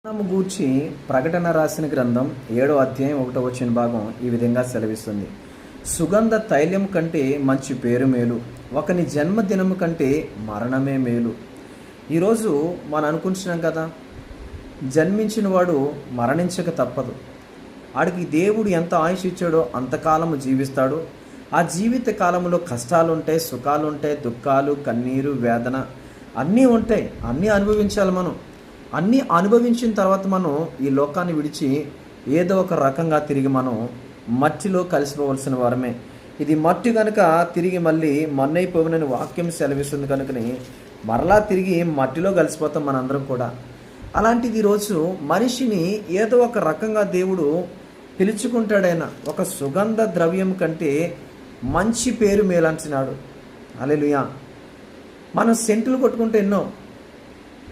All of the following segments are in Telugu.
మరణము గూర్చి ప్రకటన రాసిన గ్రంథం 7వ అధ్యాయం 1వ వచన భాగం ఈ విధంగా సెలవిస్తుంది. సుగంధ తైలం కంటే మంచి పేరు మేలు, ఒకని జన్మదినము కంటే మరణమే మేలు. ఈరోజు మనం అనుకుంటున్నాం కదా, జన్మించిన వాడు మరణించక తప్పదు. ఆడికి దేవుడు ఎంత ఆయుష్ ఇచ్చాడో అంతకాలము జీవిస్తాడు. ఆ జీవిత కాలంలో కష్టాలు ఉంటాయి, సుఖాలు ఉంటాయి, దుఃఖాలు, కన్నీరు, వేదన అన్నీ ఉంటాయి. అన్నీ అనుభవించాలి. మనం అన్నీ అనుభవించిన తర్వాత మనం ఈ లోకాన్ని విడిచి ఏదో ఒక రకంగా తిరిగి మనం మట్టిలో కలిసిపోవలసిన వారమే. ఇది మట్టి కనుక తిరిగి మళ్ళీ మన్నైపోవునని వాక్యం సెలవిస్తుంది కనుకని మరలా తిరిగి మట్టిలో కలిసిపోతాం మనందరం కూడా. అలాంటిది ఈరోజు మనిషిని ఏదో ఒక రకంగా దేవుడు పిలుచుకుంటాడైనా ఒక సుగంధ ద్రవ్యం కంటే మంచి పేరు మేలంటున్నాడు. హల్లెలూయా. మనం సెంటులు కొట్టుకుంటే ఎన్నో,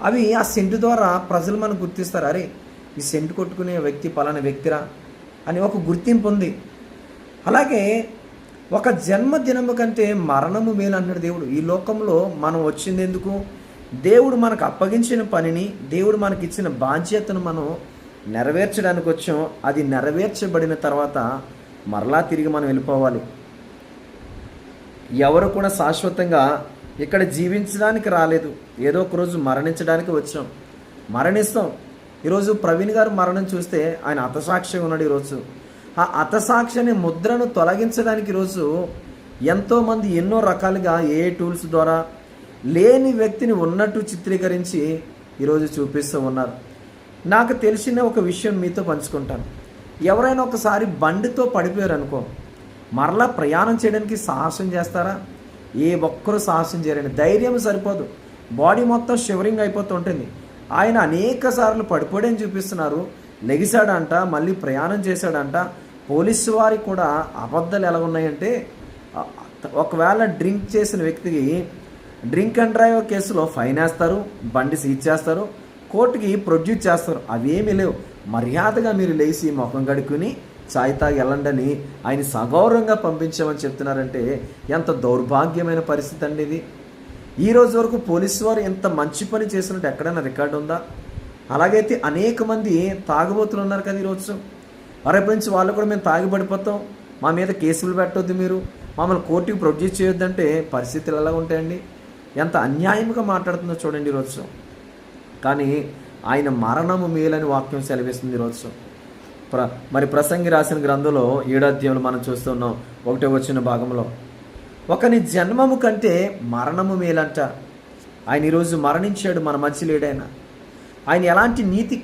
అవి ఆ సెంటు ద్వారా ప్రజలు మనం గుర్తిస్తారు. అరే, ఈ సెంటు కొట్టుకునే వ్యక్తి పలానా వ్యక్తిరా అని ఒక గుర్తింపు ఉంది. అలాగే ఒక జన్మదినము కంటే మరణము మేలు అన్నాడు దేవుడు. ఈ లోకంలో మనం వచ్చింది ఎందుకు? దేవుడు మనకు అప్పగించిన పనిని, దేవుడు మనకి ఇచ్చిన బాధ్యతను మనం నెరవేర్చడానికి వచ్చాం. అది నెరవేర్చబడిన తర్వాత మరలా తిరిగి మనం వెళ్ళిపోవాలి. ఎవరు కూడా శాశ్వతంగా ఇక్కడ జీవించడానికి రాలేదు. ఏదో ఒక రోజు మరణించడానికి వచ్చాం, మరణిస్తాం. ఈరోజు ప్రవీణ్ గారు మరణం చూస్తే ఆయన హతసాక్షిగా ఉన్నాడు. ఈరోజు ఆ హతసాక్షి అనే ముద్రను తొలగించడానికి ఈరోజు ఎంతోమంది ఎన్నో రకాలుగా ఏ టూల్స్ ద్వారా లేని వ్యక్తిని ఉన్నట్టు చిత్రీకరించి ఈరోజు చూపిస్తూ ఉన్నారు. నాకు తెలిసిన ఒక విషయం మీతో పంచుకుంటాను. ఎవరైనా ఒకసారి బండితో పడిపోయారు అనుకో, మరలా ప్రయాణం చేయడానికి సాహసం చేస్తారా? ఏ ఒక్కరూ సాహసం చేయరండి. ధైర్యం సరిపోదు, బాడీ మొత్తం షివరింగ్ అయిపోతూ ఉంటుంది. ఆయన అనేక సార్లు పడిపోయాడని చూపిస్తున్నారు, లెగిశాడంట, మళ్ళీ ప్రయాణం చేశాడంట. పోలీసు వారికి కూడా అబద్ధాలు ఎలా ఉన్నాయంటే, ఒకవేళ డ్రింక్ చేసిన వ్యక్తికి డ్రింక్ అండ్ డ్రైవ్ కేసులో ఫైన్ వేస్తారు, బండి సీజ్ చేస్తారు, కోర్టుకి ప్రొడ్యూస్ చేస్తారు. అవేమీ లేవు. మర్యాదగా మీరు లేచి ముఖం కడుక్కుని చాయ్ తాగి వెళ్ళండి ఆయన సగౌరవంగా పంపించామని చెప్తున్నారంటే ఎంత దౌర్భాగ్యమైన పరిస్థితి అండి ఇది. ఈ రోజు వరకు పోలీసు వారు ఎంత మంచి పని చేసినట్టు ఎక్కడైనా రికార్డు ఉందా? అలాగైతే అనేక మంది తాగుబోతులు ఉన్నారు కదా ఈరోజు. రేపు నుంచి వాళ్ళు కూడా మేము తాగి పడిపోతాం, మా మీద కేసులు పెట్టొద్దు, మీరు మమ్మల్ని కోర్టుకి ప్రొడ్యూస్ చేయొద్దంటే పరిస్థితులు ఎలా ఉంటాయండి? ఎంత అన్యాయంగా మాట్లాడుతుందో చూడండి ఈరోజు. కానీ ఆయన మరణము మేలని వాక్యం సెలవిస్తుంది ఈరోజు. మరి ప్రసంగి రాసిన గ్రంథంలో 7వ అధ్యాయంలో మనం చూస్తున్నాం 1వ వచన భాగంలో, ఒకని జన్మము కంటే మరణము మేలంట. ఆయన ఈరోజు మరణించాడు, మన మధ్య లేడైనా. ఆయన ఎలాంటి నీతి